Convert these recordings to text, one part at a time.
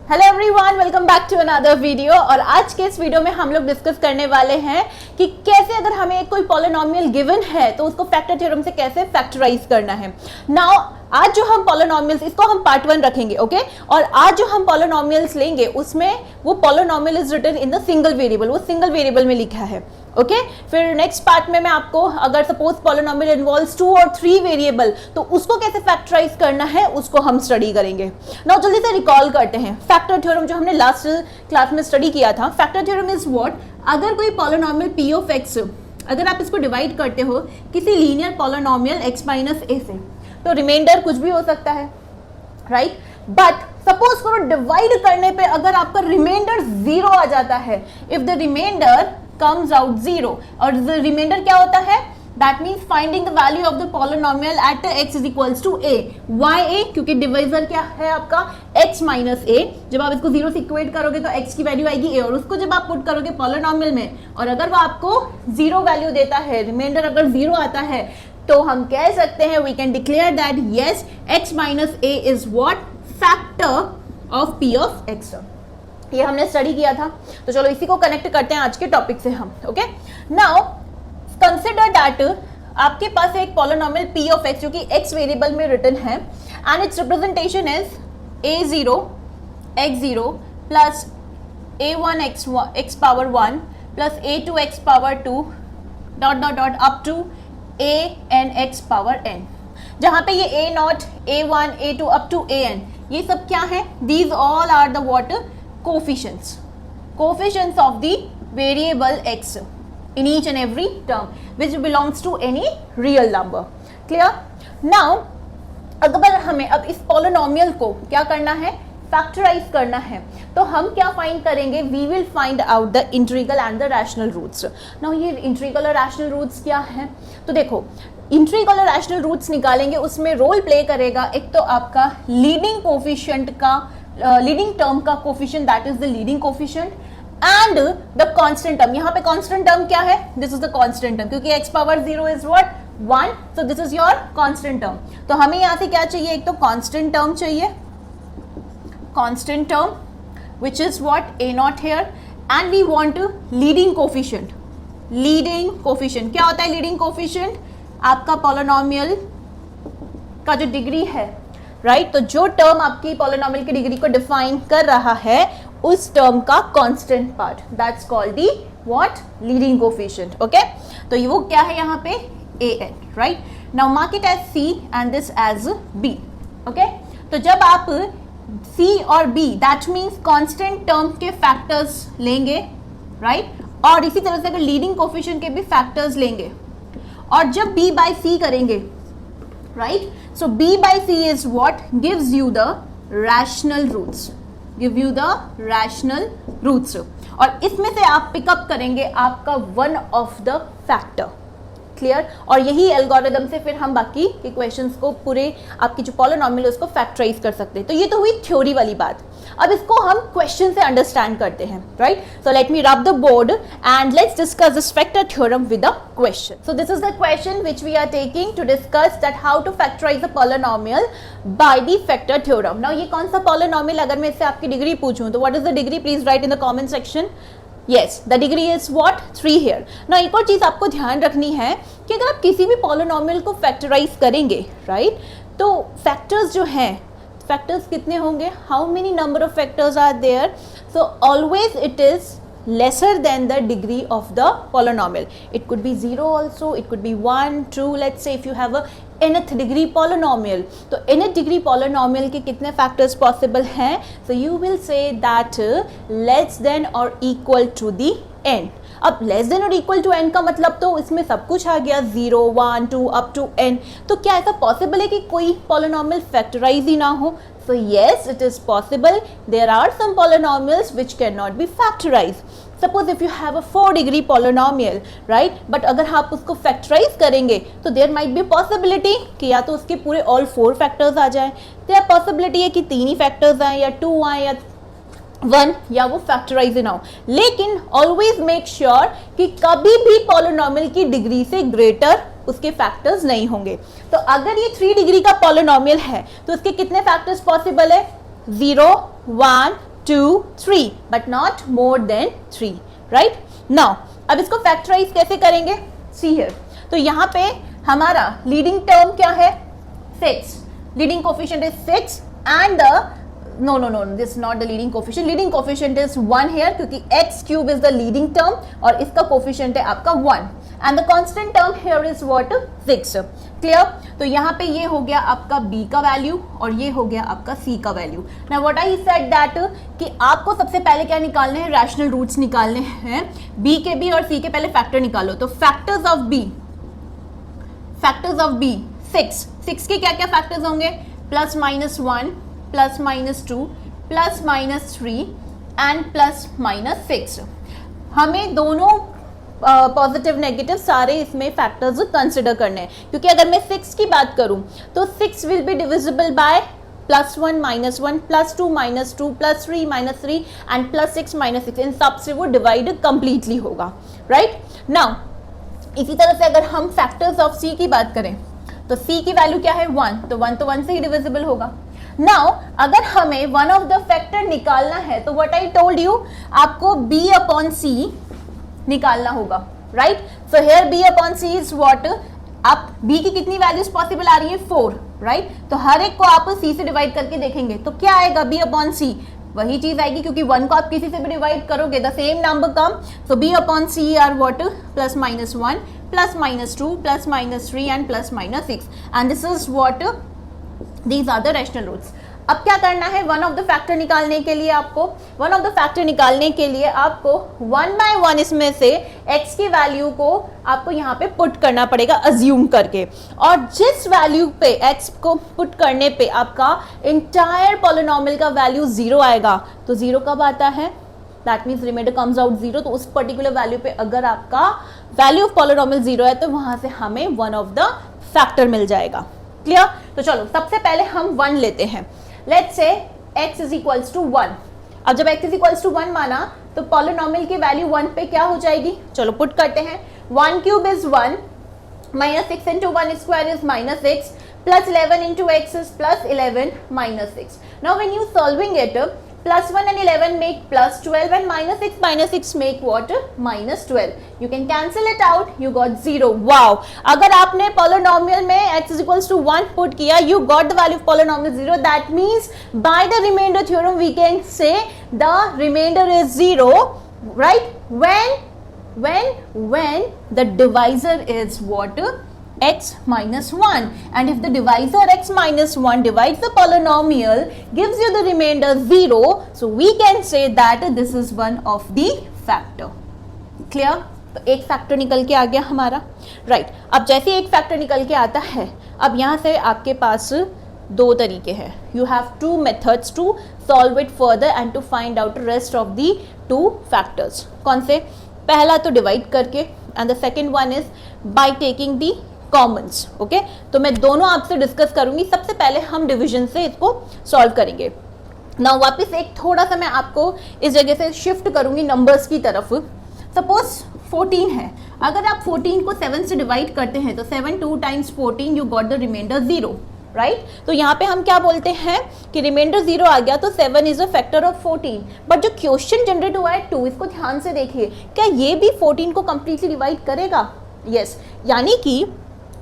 Hello everyone, welcome back to another video. और आज के इस वीडियो में हम लोग डिस्कस करने वाले हैं कि कैसे अगर हमें कोई पॉलिनोमियल गिवन है तो उसको फैक्टर थ्योरम से कैसे फैक्टराइज करना है। नाउ आज जो हम पॉलिनोमियल्स, इसको हम पार्ट 1 रखेंगे, ओके। और आज जो हम पॉलिनोमियल्स लेंगे उसमें वो polynomial is written in the single variable, वो सिंगल वेरिएबल में लिखा है, ओके। फिर नेक्स्ट पार्ट में मैं आपको अगर सपोज पॉलिनोमियल इन्वॉल्व्स 2 और 3 वेरिएबल तो उसको कैसे फैक्टराइज करना है उसको हम स्टडी करेंगे। नाउ जल्दी से रिकॉल करते हैं फैक्टर थ्योरम जो हमने लास्ट क्लास में स्टडी किया था। फैक्टर थ्योरम इज व्हाट, अगर कोई पॉलिनोमियल p ऑफ x, अगर आप इसको डिवाइड करते हो किसी linear polynomial x minus a से, तो रिमाइंडर कुछ भी हो सकता है, राइट। बट सपोज करो डिवाइड करने पे अगर आपका रिमाइंडर 0 आ जाता है, if the remainder comes out 0, और the remainder क्या होता है, that means finding the value of the polynomial at x is equals to a, why a, क्योंकि डिवाइजर क्या है आपका x माइनस a। जब आप इसको 0 से इक्वेट करोगे तो x की वैल्यू आएगी a, और उसको जब आप पुट करोगे पॉलिनोमियल में और अगर वो आपको 0 वैल्यू देता है, रिमाइंडर अगर 0 आता है, तो हम कह सकते हैं we can declare that yes x minus a is what, factor of p of x। ये हमने स्टडी किया था, तो चलो इसी को कनेक्ट करते हैं आज के टॉपिक से हम, ओके। नाउ कंसिडर दैट आपके पास एक पॉलिनोमियल p ऑफ x जो कि x वेरिएबल में रिटन है and its representation is a0 x0 plus a1 x power 1 plus a2 x power 2 dot dot dot up to an x power n, जहां पे ये a0 a1 a2 up to an ये सब क्या है, these all are the what, coefficients of the variable x in each and every term which belongs to any real number, clear। now अगर हमें अब इस polynomial को क्या करना है, फैक्टराइज करना है, तो हम क्या फाइंड करेंगे, we will find out the integral and the rational roots। now ये integral और rational roots क्या है, तो देखो इंटीग्रल और रैशनल रूट्स निकालेंगे, उसमें रोल प्ले करेगा एक तो आपका लीडिंग कोफिशिएंट का, लीडिंग टर्म का coefficient, that is the leading coefficient, and the constant term. यहाँ पे कांस्टेंट टर्म क्या है, this is the constant term, क्योंकि x power 0 is what 1, so this is your constant term. तो हमें यहाँ से क्या चाहिए, एक तो कांस्टेंट टर्म चाहिए, constant term which is what a0 here, and we want leading coefficient. Leading coefficient क्या होता है, लीडिंग कोफिशिएंट आपका पॉलिनोमियल का जो डिग्री है, राइट। तो जो टर्म आपकी पॉलिनोमियल की डिग्री को डिफाइन कर रहा है उस टर्म का constant part, that's called the what, leading coefficient, okay. तो ये वो क्या है यहाँ पे an, right. Now mark it as c and this as b, okay. तो जब आप c और b, that means constant term के फैक्टर्स लेंगे, राइट, और इसी तरह से अगर लीडिंग कोफिशिएंट के भी फैक्टर्स लेंगे, और जब b by c करेंगे, right, so b by c is what gives you the rational roots, give you the rational roots, और इसमें से आप पिकअप करेंगे आपका one of the factor, clear. और यही एल्गोरिथम से फिर हम बाकी के क्वेश्चंस को, पूरे आपकी जो पॉलिनोमियल है उसको फैक्टराइज कर सकते हैं। तो ये तो हुई थ्योरी वाली बात, अब इसको हम क्वेश्चन से अंडरस्टैंड करते हैं, right. So let me rub the board and let's discuss this factor theorem with a question. So this is the question which we are taking to discuss that how to factorize a polynomial by the factor theorem. Now ये कौन सा polynomial, अगर मैं इससे आपकी degree पूछूं तो what is the degree, please right in the comment section. Yes, the degree is what, 3 here. Now एक और चीज आपको ध्यान रखनी है कि अगर आप किसी भी पॉलिनोमियल को फैक्टराइज करेंगे, राइट, तो फैक्टर्स जो हैं, फैक्टर्स कितने होंगे, how many number of factors are there, so always it is lesser than the degree of the polynomial. It could be 0 also, it could be 1, 2, let's say if you have a nth degree polynomial, तो nth degree polynomial के कितने factors possible हैं, so you will say that less than or equal to the n। अब less than or equal to n का मतलब तो इसमें सब कुछ आ गया, 0, 1, 2 up to n। तो क्या ऐसा पॉसिबल है कि कोई polynomial फैक्टराइज ही ना हो, so yes it is possible, there are some polynomials which cannot be factorized। suppose if you have a 4 degree polynomial, right, but अगर आप उसको फैक्टराइज करेंगे तो there might be possibility कि या तो उसके पूरे all 4 फैक्टर्स आ जाएं, there possibility है कि 3 ही फैक्टर्स आए या 2 आए या 1, या वो फैक्टराइज ना हो, लेकिन ऑलवेज मेक श्योर कि कभी भी पॉलिनोमियल की डिग्री से ग्रेटर उसके फैक्टर्स नहीं होंगे। तो अगर ये 3 डिग्री का पॉलिनोमियल है तो उसके कितने फैक्टर्स पॉसिबल है, 0, 1, 2 3 but not more than 3, right. Now अब इसको फैक्टराइज कैसे करेंगे, सी हियर। तो यहाँ पे हमारा लीडिंग टर्म क्या है, 6, leading coefficient is 6 and no this not the leading coefficient, leading coefficient is 1 here क्योंकि x cube is the leading term और इसका कोफिशिएंट है आपका 1 and the constant term here is what, 6, clear. तो यहाँ पे ये हो गया आपका b का वैल्यू और ये हो गया आपका c का value. Now what I said that कि आपको सबसे पहले क्या निकालने हैं, रैशनल रूट्स निकालने हैं, b के b और c के पहले फैक्टर निकालो। तो फैक्टर्स ऑफ b 6 के क्या क्या फैक्टर्स होंगे, plus minus 1 plus minus 2 plus minus 3 and plus minus 6। हमें दोनों पॉजिटिव नेगेटिव सारे इसमें फैक्टर्स कंसिडर करने हैं क्योंकि अगर मैं 6 की बात करूं तो 6 will be divisible by +1 -1 +2 -2 +3 -3 and +6 -6, इन सब से वो डिवाइड कंप्लीटली होगा, राइट। नाउ इसी तरह से अगर हम फैक्टर्स ऑफ c की बात करें तो c की वैल्यू क्या है, 1, तो 1 तो 1 से ही डिविजिबल होगा। नाउ अगर हमें वन ऑफ द फैक्टर निकालना है तो व्हाट आई टोल्ड यू, आपको b अपॉन c निकालना होगा, right. So here b upon c is what, आप b की कितनी वैल्यूज पॉसिबल आ रही है, 4, राइट। तो हर एक को आप c से डिवाइड करके देखेंगे तो क्या आएगा, b अपॉन c, वही चीज आएगी क्योंकि 1 को आप किसी से भी डिवाइड करोगे the same number come. So b upon c are what, +-1 +-2 +-3 and +-6 and this is what, these are the rational roots. अब क्या करना है, वन ऑफ द फैक्टर निकालने के लिए आपको, वन बाय वन इसमें से x की वैल्यू को आपको यहाँ पे पुट करना पड़ेगा अज्यूम करके, और जिस वैल्यू पे x को पुट करने पे आपका इंटायर पॉलिनोमियल का वैल्यू 0 आएगा, तो 0 कब आता है, that means remainder comes out 0, तो उस पर्टिकुलर वैल्यू पे अगर आपका वैल्यू ऑफ पॉलिनोमियल 0 है तो वहां से हमें वन ऑफ द फैक्टर मिल जाएगा, क्लियर। तो चलो सबसे पहले हम 1 लेते हैं, let's say x is equals to 1। अब जब x इज इक्वल्स टू 1 माना तो पॉलिनोमियल की वैल्यू 1 पे क्या हो जाएगी, चलो पुट करते हैं। 1 cube is 1 -6 into 1 square is -6 plus 11 into x is +11 -6. Now when you solving it, +1 and 11 make +12 and -6 make what, -12. You can cancel it out, you got 0. Wow! अगर आपने polynomial में x is equals to 1 put किया, you got the value of polynomial 0. That means by the remainder theorem we can say the remainder is 0, right? When the divisor is what, x minus 1, and if the divisor x minus 1 divides the polynomial gives you the remainder 0, so we can say that this is one of the factor, clear। तो एक factor निकल के आ गया हमारा, right. अब जैसे एक factor निकल के आता है, अब यहाँ से आपके पास दो तरीके हैं, you have 2 methods to solve it further and to find out rest of the 2 factors। कौन से, पहला तो डिवाइड करके and the second one is by taking the Commons, okay. तो मैं दोनों आपसे डिस्कस करूंगी, सबसे पहले हम डिवीजन से इसको सॉल्व करेंगे। नाउ वापस एक थोड़ा सा मैं आपको इस जगह से शिफ्ट करूंगी नंबर्स की तरफ। सपोज 14 है, अगर आप 14 को 7 से डिवाइड करते हैं तो 7 2 times 14 you got the remainder 0, right. तो यहाँ पे हम क्या बोलते हैं कि रिमाइंडर 0 आ गया तो 7 is a factor of 14, but जो क्वेश्चन जनरेट हुआ है 2, इसको ध्यान से देखिए, क्या ये भी 14 को कंप्लीटली डिवाइड करेगा, यस। यानी कि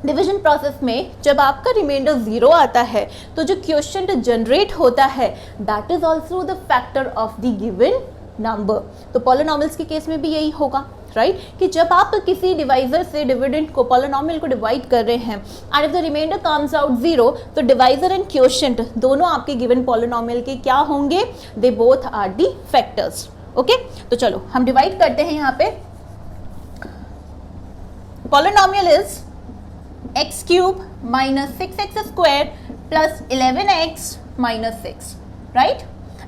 डिवीजन प्रोसेस में जब आपका रिमाइंडर 0 आता है तो जो क्वेश्चन जनरेट होता है that is also the factor of the given number. तो पॉलिनोमियल्स के केस में भी यही होगा, राइट, कि जब आप किसी डिवाइजर से डिविडेंड को, पॉलिनोमियल को डिवाइड कर रहे हैं and if the remainder comes out 0, तो डिवाइजर एंड क्वोशिएंट दोनों आपके गिवन पॉलिनोमियल के क्या होंगे, they both are the factors, okay. तो चलो हम डिवाइड करते हैं। यहाँ पे polynomial is x cube minus 6x square plus 11x minus 6, right?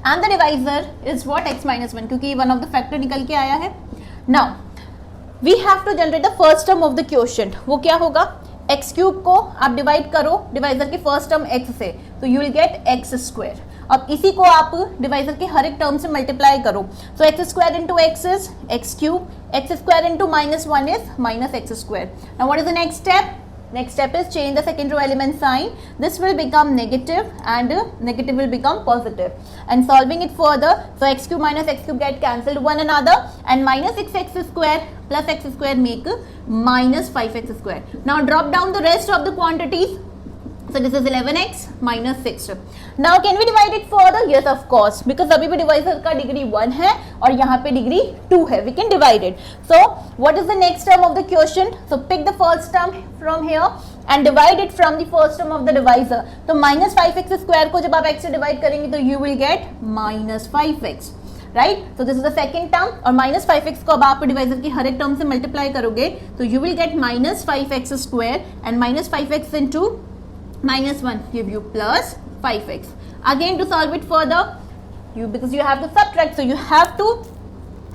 And the divisor is what, x minus 1, क्योंकि one of the factor निकल के आया है। Now we have to generate the first term of the quotient। वो क्या होगा, x cube को आप डिवाइड करो डिवाइजर के फर्स्ट टर्म x से, तो you will get x square। अब इसी को आप डिवाइजर के हर एक टर्म से मल्टीप्लाई करो, so x square into x is x cube, x square into -1 is -x square। Now what is the next step? Next step is change the second row element sign. This will become negative and negative will become positive. And solving it further, so x cube minus x cube get cancelled one another, and minus 6x square plus x square make minus 5x square. Now drop down the rest of the quantities. So this is 11x minus 6. Now can we divide it further? Yes, of course, because अभी भी divisor का degree 1 है और यहाँ पे degree 2 है. We can divide it. So what is the next term of the quotient? So pick the first term from here and divide it from the first term of the divisor. तो minus 5x square को जब आप x से divide करेंगे तो you will get minus 5x. Right, so this is the second term. और minus 5x को अब आप डिवाइजर की हर एक टर्म से मल्टीप्लाई करोगे तो you will get minus 5x square and minus 5x into minus 1 give you plus 5x. Again to solve it further, because you have to subtract, so you have to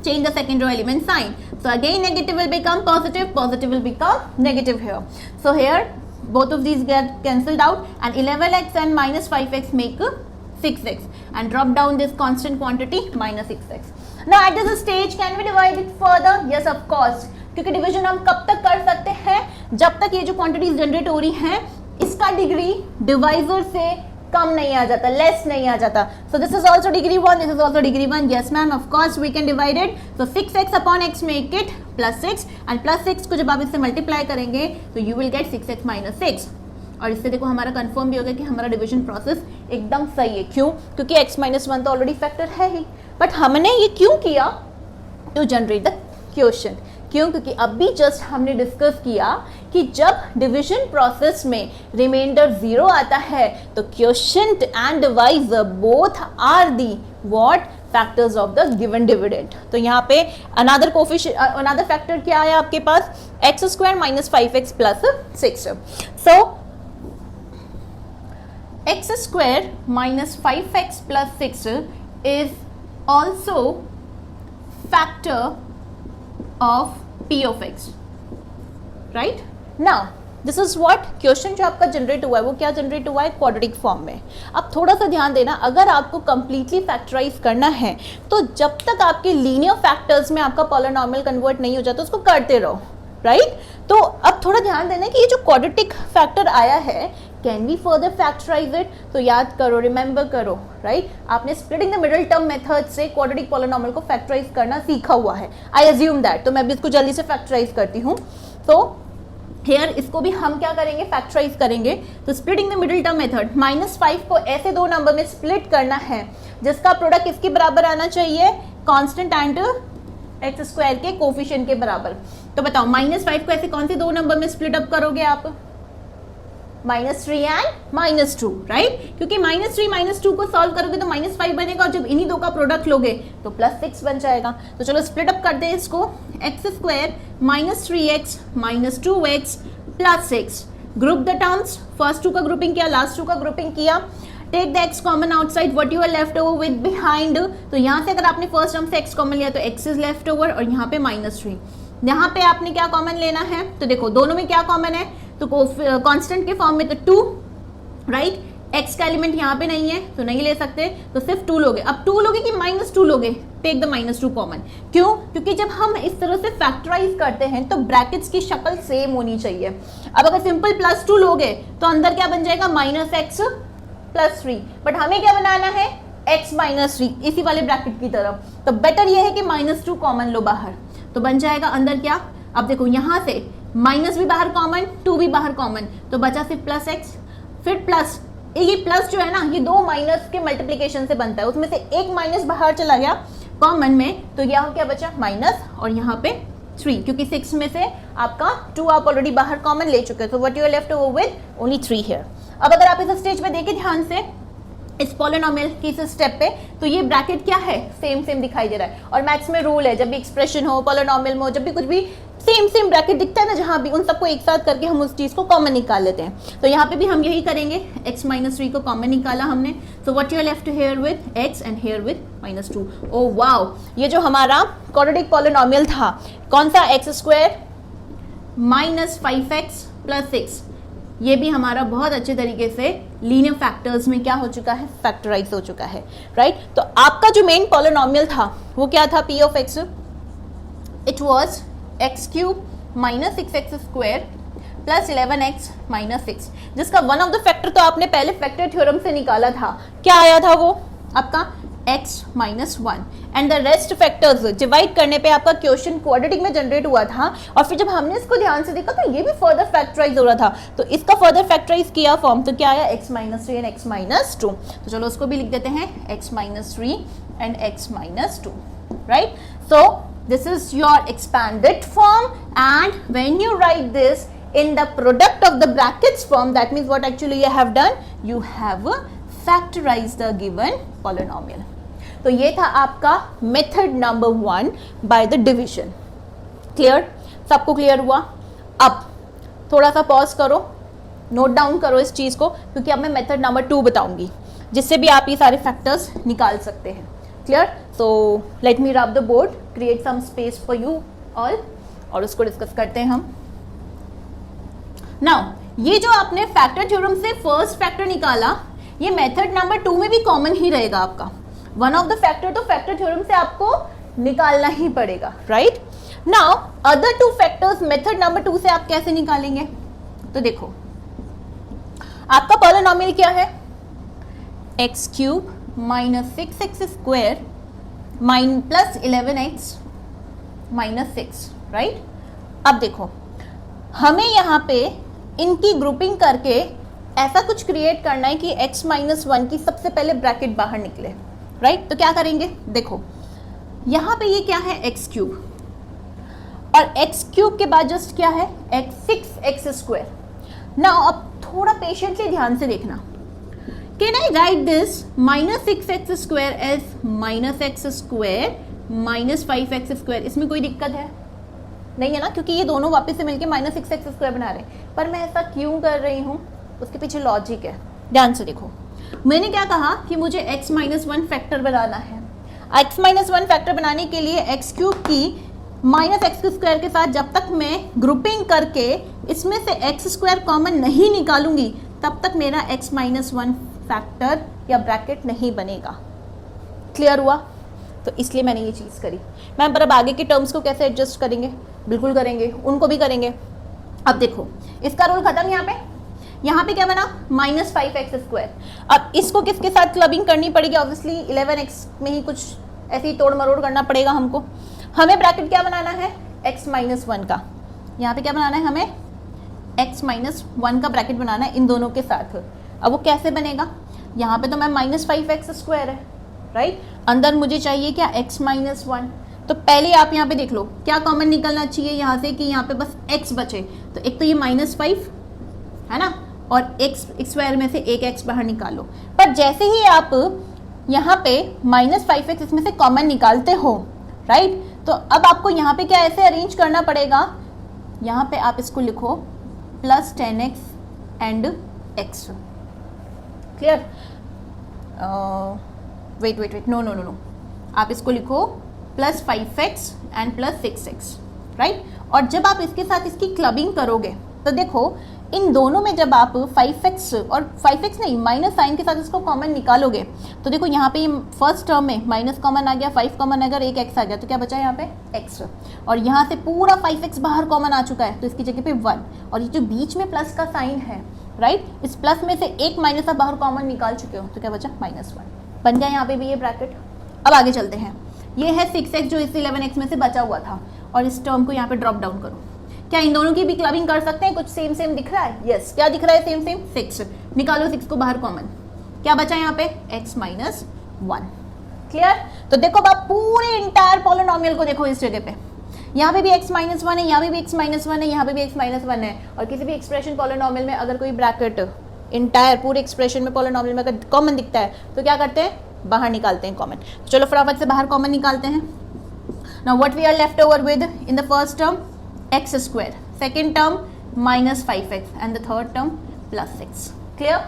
change the second row element sign. So again negative will become positive, positive will become negative here. So here both of these get cancelled out and 11x and minus 5x make 6x, and drop down this constant quantity minus 6x. Now at this stage can we divide it further? Yes, of course, क्योंकि division हम कब तक कर सकते हैं? जब तक ये जो क्वांटिटीज जनरेट हो रही हैं इसका डिग्री डिवाइजर से कम नहीं आ जाता, लेस नहीं आ जाता. So this is also degree 1, this is also degree 1. Yes ma'am, of course we can divide it. So 6x upon x make it plus 6, and plus 6 को जब आप इससे मल्टीप्लाई करेंगे तो you will get 6x minus 6. और इससे देखो हमारा कंफर्म भी हो गया कि हमारा डिवीजन प्रोसेस एकदम सही है. क्यों? क्योंकि x माइनस 1 तो ऑलरेडी फैक्टर है ही. बट हमने ये क्यों किया? To generate the quotient. क्यों? क्योंकि अभी जस्ट हमने डिस्कस किया कि जब डिवीजन प्रोसेस में रिमाइंडर 0 आता है तो quotient and divisor both are the what factors of the given dividend. तो यहाँ पे अनदर कोफिशिएंट, अनदर फैक्टर क्या है आपके पास? X square minus 5x plus 6. So x square minus 5x plus 6 is also factor of p of x, right? Now this is what question जो आपका generate हुआ है वो क्या जनरेट हुआ है? क्वाड्रेटिक फॉर्म में. अब थोड़ा सा ध्यान देना, अगर आपको कंप्लीटली फैक्टराइज करना है तो जब तक आपके लीनियर फैक्टर्स में आपका पॉलिनोमियल कन्वर्ट नहीं हो जाता उसको करते रहो, राइट? तो अब थोड़ा ध्यान देना कि ये जो क्वाड्रेटिक फैक्टर आया है can we further factorize it. तो याद करो, रिमेंबर करो, राइट? आपने splitting the middle term method से क्वाड्रेटिक पॉलिनोमियल को फैक्टराइज करना सीखा हुआ है. I assume that. तो मैं भी इसको जल्दी से फैक्टराइज करती हूँ. तो हेयर इसको भी हम क्या करेंगे? फैक्टराइज करेंगे. तो splitting the middle term method, -5 को ऐसे दो नंबर में स्प्लिट करना है जिसका प्रोडक्ट किसके बराबर आना चाहिए? कांस्टेंट एंड एक्स स्क्वायर के कोफिशिएंट के बराबर. तो बताओ -5 को ऐसे कौन से दो नंबर में स्प्लिट अप करोगे आप? -3 एंड -2, राइट? क्योंकि -3 -2 को सॉल्व करोगे तो -5 बनेगा और जब इन्हीं दो का प्रोडक्ट लोगे तो +6 बन जाएगा. तो चलो स्प्लिट अप करते हैं इसको. X square -3x -2x plus 6. Group the terms. First 2 का ग्रुपिंग किया, लास्ट 2 का ग्रुपिंग किया. Take the x common outside, what you are left over with behind. तो यहाँ से अगर आपने फर्स्ट टर्म से x कॉमन लिया तो x इज लेफ्ट ओवर और यहाँ पे -3. यहाँ पे आपने क्या कॉमन लेना है? तो देखो दोनों में क्या कॉमन है? तो कांस्टेंट के फॉर्म में तो 2, राइट? x का एलिमेंट यहाँ पे नहीं है तो नहीं ले सकते, तो सिर्फ 2 लोगे. अब 2 लोगे कि -2 लोगे? Take the -2 common. क्यों? क्योंकि जब हम इस तरह से फैक्टराइज करते हैं तो ब्रैकेट्स की शक्ल सेम होनी चाहिए. अब अगर सिंपल +2 लोगे तो अंदर क्या बन जाएगा? -x + 3. बट हमें क्या बनाना है? x - 3, इसी वाले ब्रैकेट की तरफ. तो बेटर ये है कि -2 कॉमन लो बाहर. तो बन जाएगा अंदर क्या? अब देखो यहाँ से माइनस भी बाहर कॉमन, 2 भी बाहर कॉमन, तो बचा सिर्फ +x. फिर प्लस, ये प्लस जो है ना ये दो माइनस के मल्टीप्लिकेशन से बनता है, उसमें से एक माइनस बाहर चला गया कॉमन में, तो यहाँ क्या बचा? माइनस और यहाँ पे 3, क्योंकि 6 में से आपका 2 आप ऑलरेडी बाहर कॉमन ले चुके हो. तो what you are left over with? Only 3 here. अब अगर आप इस स्टेज पे देखें ध्यान से इस पॉलिनोमियल की इस स्टेप पे, तो ये ब्रैकेट क्या है? सेम दिखाई दे रहा है. और मैथ्स में रूल है, जब भी एक्सप्रेशन हो, पॉलिनोमियल में हो, जब भी कुछ भी सेम ब्रैकेट दिखता है ना, जहां भी, उन सबको एक साथ करके हम उस चीज को कॉमन निकाल लेते हैं. तो यहाँ पे भी हम यही करेंगे. x - 3 को कॉमन निकाला हमने. So what you are left here with? x and here with -2. Oh wow, ये जो हमारा क्वाड्रेटिक पॉलिनोमियल था, कौन सा? x² -5x + 6, ये भी हमारा बहुत अच्छे तरीके से लीनियर फैक्टर्स में क्या हो चुका है? फैक्टराइज हो चुका है, राइट? तो आपका जो मेन पॉलिनोमियल था वो क्या था? p of x. It was x³ - 6x² plus 11x minus 6, जिसका वन ऑफ द फैक्टर तो आपने पहले फैक्टर थ्योरम से निकाला था, क्या आया था वो आपका x minus 1, and the rest factors divide करने पे आपका क्वेश्चन क्वाड्रेटिक में जनरेट हुआ था, और फिर जब हमने इसको ध्यान से देखा तो ये भी फर्दर फैक्टराइज हो रहा था, तो इसका फर्दर फैक्टराइज किया फॉर्म, तो क्या आया x minus 3 and x minus 2, तो चलो उसको भी लिख देते हैं x minus 3 and x minus 2, right. So this is your expanded form, and when you write this in the product of the brackets form, that means what actually you have done, you have factorized the given polynomial. तो ये था आपका method number 1 by the division. Clear, सबको clear हुआ? अब थोड़ा सा pause करो, नोट डाउन करो इस चीज को, क्योंकि अब मैं मेथड नंबर 2 बताऊंगी, जिससे भी आप ये सारे फैक्टर्स निकाल सकते हैं. Clear? So let me rub the board, create some space for you all, और उसको डिस्कस करते हैं हम. नाउ ये जो आपने फैक्टर थ्योरम से फर्स्ट फैक्टर निकाला, ये मेथड नंबर 2 में भी कॉमन ही रहेगा आपका. वन ऑफ द फैक्टर तो फैक्टर थ्योरम से आपको निकालना ही पड़ेगा, right. Now other 2 factors method number 2 से आप कैसे निकालेंगे? तो देखो, आपका पॉलिनोमियल क्या है? X cube minus 6x square plus 11x minus 6, right. अब देखो, हमें यहाँ पे इनकी ग्रुपिंग करके ऐसा कुछ क्रिएट करना है कि x माइनस 1 की सबसे पहले ब्रैकेट बाहर निकले, राइट. तो क्या करेंगे? देखो यहाँ पे ये क्या है? x क्यूब, और x क्यूब के बाद जस्ट क्या है? 6x square. नाउ अब थोड़ा पेशेंटली ध्यान से देखना. Can I write this minus 6x square as minus x square minus 5x square? इसमें कोई दिक्कत है? नहीं है ना, क्योंकि ये दोनों वापस से मिलके minus 6x square बना रहे हैं. पर मैं ऐसा क्यों कर रही हूँ, उसके पीछे लॉजिक है. ध्यान से देखो, मैंने क्या कहा कि मुझे x माइनस 1 फैक्टर बनाना है. x माइनस 1 फैक्टर बनाने के लिए x क्यूब की माइनस एक्स स्क्वायर के साथ जब तक मैं ग्रुपिंग करके इसमें से x स्क्वायर कॉमन नहीं निकालूंगी, तब तक मेरा x माइनस 1 फैक्टर या ब्रैकेट नहीं बनेगा. क्लियर हुआ? तो इसलिए मैंने ये चीज़ करी. मैम पर अब आगे के टर्म्स को कैसे एडजस्ट करेंगे? बिल्कुल करेंगे, उनको भी करेंगे. अब देखो, इसका रूल खत्म. यहाँ पे क्या बना? Minus 5x square. अब इसको किसके साथ क्लबिंग करनी पड़ेगी? ऑब्वियसली 11x में ही कुछ ऐसे ही तोड़ मरोड़ करना पड़ेगा हमको. हमें ब्रैकेट क्या बनाना है? x माइनस 1 का. यहाँ पे क्या बनाना है? हमें x माइनस 1 का ब्रैकेट बनाना है इन दोनों के साथ. अब वो कैसे बनेगा? यहाँ पे तो मैं माइनस 5x स्क्वायर है, राइट. अंदर मुझे चाहिए क्या? x minus 1. तो पहले आप यहाँ पे देख लो क्या कॉमन निकलना चाहिए यहाँ से, कि यहाँ पे बस x बचे. तो एक तो ये माइनस 5 है ना, और x स्क्वायर में से एक x बाहर निकाल लो. पर जैसे ही आप यहाँ पे माइनस 5x इसमें से कॉमन निकालते हो, राइट, तो अब आपको यहाँ पे क्या ऐसे अरेंज करना पड़ेगा. यहाँ पे आप इसको लिखो plus 10x and x. Clear? Wait no, आप इसको लिखो plus 5x and plus 6x, right. और जब आप इसके साथ इसकी क्लबिंग करोगे तो देखो इन दोनों में जब आप 5x और 5x नहीं माइनस साइन के साथ इसको कॉमन निकालोगे, तो देखो यहाँ पे फर्स्ट टर्म में माइनस कॉमन आ गया, 5 कॉमन अगर एक x आ गया, तो क्या बचा यहाँ पे? x. और यहाँ से पूरा 5x बाहर कॉमन आ चुका है, तो इसकी जगह पे 1. और ये जो बीच में प्लस का साइन है, राइट, इस प्लस में से एक माइनस आप बाहर कॉमन निकाल चुके हो, तो क्या बचा? माइनस 1. बन गया यहाँ पे भी ये ब्रैकेट. अब आगे चलते हैं. ये है 6x जो इस 11x में से बचा हुआ था, और इस टर्म को यहाँ पे ड्रॉप डाउन करो. क्या इन दोनों की भी क्लबिंग कर सकते हैं? कुछ सेम दिख रहा है? यस. क्या दिख रहा है? सेम 6. निकालो 6 को बाहर कॉमन. क्या बचा यहाँ पे? x minus 1. क्लियर? तो देखो आप पूरे इंटायर पॉलिनोमियल को देखो इस जगह पे. यहाँ पे भी x माइनस 1 है, यहाँ पे भी x माइनस 1 है, यहाँ पे भी x माइनस 1 है. और किसी भी एक्सप्रेशन पॉलिनोमियल में अगर कोई ब्रैकेट इंटायर पूरे एक्सप्रेशन में पॉलिनोमियल में अगर कॉमन दिखता है तो क्या करते हैं? बाहर निकालते हैं कॉमन. चलो फटाफट से बाहर कॉमन निकालते हैं. Now what we are left over with in the first term? x square, second term minus 5x and the third term plus 6. Clear?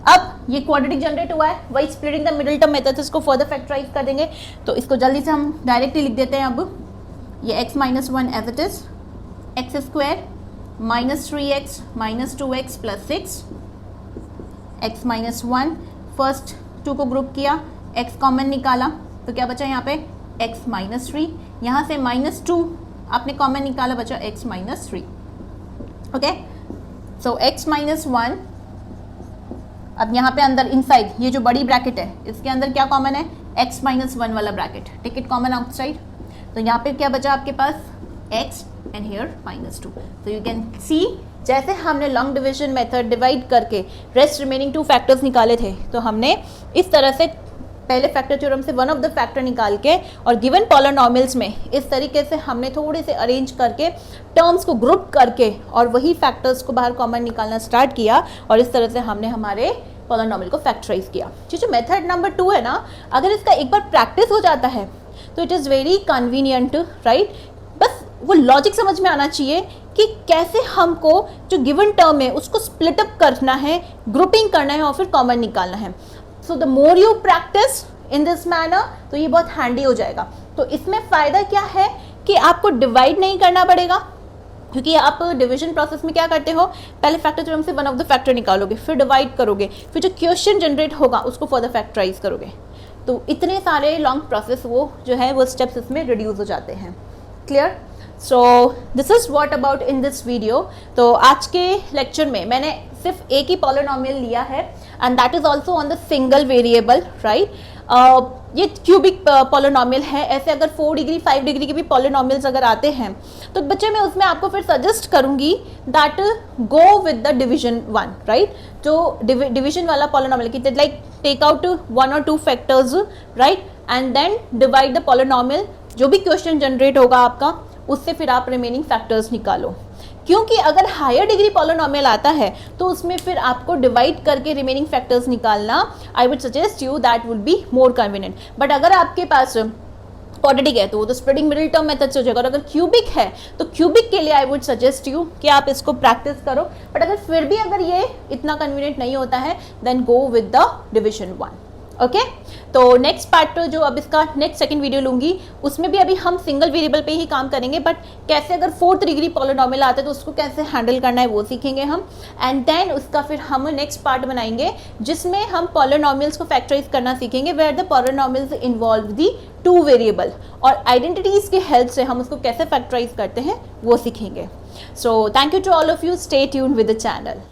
अब ये क्वाड्रेटिक जनरेट हुआ है, वही splitting the middle term method से इसको further factorise कर देंगे. तो इसको जल्दी से हम डायरेक्टली लिख देते हैं. अब ये x minus 1 as it is, x square minus 3x minus 2x plus 6, x minus 1 first 2 को ग्रुप किया, x कॉमन निकाला, तो क्या बचा यहाँ पे? x minus 3. यहाँ से माइनस 2 आपने कॉमन निकाला, बचा x माइनस 3. ओके, सो x माइनस 1, अब यहाँ पे अंदर इनसाइड ये जो बड़ी ब्रैकेट है इसके अंदर क्या कॉमन है, x माइनस 1 वाला bracket, take it common outside. तो यहाँ पे क्या बचा आपके पास, x एंड हियर माइनस 2। तो यू कैन सी जैसे हमने लॉन्ग डिवीजन मेथड डिवाइड करके रेस्ट रिमेनिंग 2 फैक्टर्स निकाले थे, तो हमने इस तरह से पहले फैक्टर थ्योरम से वन ऑफ द फैक्टर निकाल के और गिवन पॉलिनॉमियल्स में इस तरीके से हमने थोड़े से अरेंज करके टर्म्स को ग्रुप करके और वही फैक्टर्स को बाहर कॉमन निकालना स्टार्ट किया, और इस तरह से हमने हमारे पॉलिनॉमियल को फैक्टराइज किया। जो मेथड नंबर 2 है ना, अगर इसका एक बार प्रैक्टिस हो जाता है तो it is very convenient, right. बस वो लॉजिक समझ में आना चाहिए कि कैसे हमको जो गिवन टर्म है उसको स्प्लिट अप करना है, ग्रुपिंग करना है और फिर कॉमन निकालना है। So the more you practice in this manner, तो ये बहुत हैंडी हो जाएगा। तो इसमें फ़ायदा क्या है कि आपको डिवाइड नहीं करना पड़ेगा, क्योंकि आप डिवीजन प्रोसेस में क्या करते हो, पहले फैक्टर थ्योरम से वन ऑफ द फैक्टर निकालोगे, फिर डिवाइड करोगे, फिर जो क्वेश्चन जनरेट होगा उसको फर्दर फैक्टराइज करोगे। तो इतने सारे लॉन्ग प्रोसेस वो जो है वो स्टेप्स इसमें रिड्यूस हो जाते हैं। Clear? So this is what about in this video. तो आज के लेक्चर में मैंने सिर्फ एक ही पॉलिनॉमियल लिया है and that is also on the single variable, right. ये क्यूबिक पॉलिनॉमियल है। ऐसे अगर 4 डिग्री 5 डिग्री के भी पॉलिनॉमियल्स अगर आते हैं तो बच्चे मैं उसमें आपको फिर सजेस्ट करूंगी that go with the division 1, right. जो डिवीजन वाला पॉलिनॉमियल की like take out 1 or 2 factors, right, and then divide the polynomial. जो भी क्वेश्चन जनरेट होगा आपका उससे फिर आप रिमेनिंग फैक्टर्स निकालो, क्योंकि अगर हायर डिग्री पॉलिनॉमियल आता है तो उसमें फिर आपको डिवाइड करके रिमेनिंग फैक्टर्स निकालना, I would suggest you that would be more convenient. But अगर आपके पास क्वाड्रेटिक है तो वो तो स्प्रेडिंग मिडिल टर्म मेथड से हो जाएगा, और अगर क्यूबिक है तो क्यूबिक के लिए आई वुड सजेस्ट यू कि आप इसको प्रैक्टिस करो। बट अगर फिर भी अगर ये इतना कन्वीनियंट नहीं होता है then go with the division 1। Okay, तो नेक्स्ट पार्ट जो अब इसका नेक्स्ट सेकंड वीडियो लूंगी उसमें भी अभी हम सिंगल वेरिएबल पे ही काम करेंगे, बट कैसे अगर 4th डिग्री पॉलिनॉमियल आते हैं तो उसको कैसे हैंडल करना है वो सीखेंगे हम। एंड देन उसका फिर हम नेक्स्ट पार्ट बनाएंगे जिसमें हम पॉलिनॉमियल्स को फैक्टराइज करना सीखेंगे, where the polynomials involve the 2 variable, और आइडेंटिटीज के हेल्प से हम उसको कैसे फैक्टराइज करते हैं वो सीखेंगे। So thank you to all of you, stay tuned with the channel.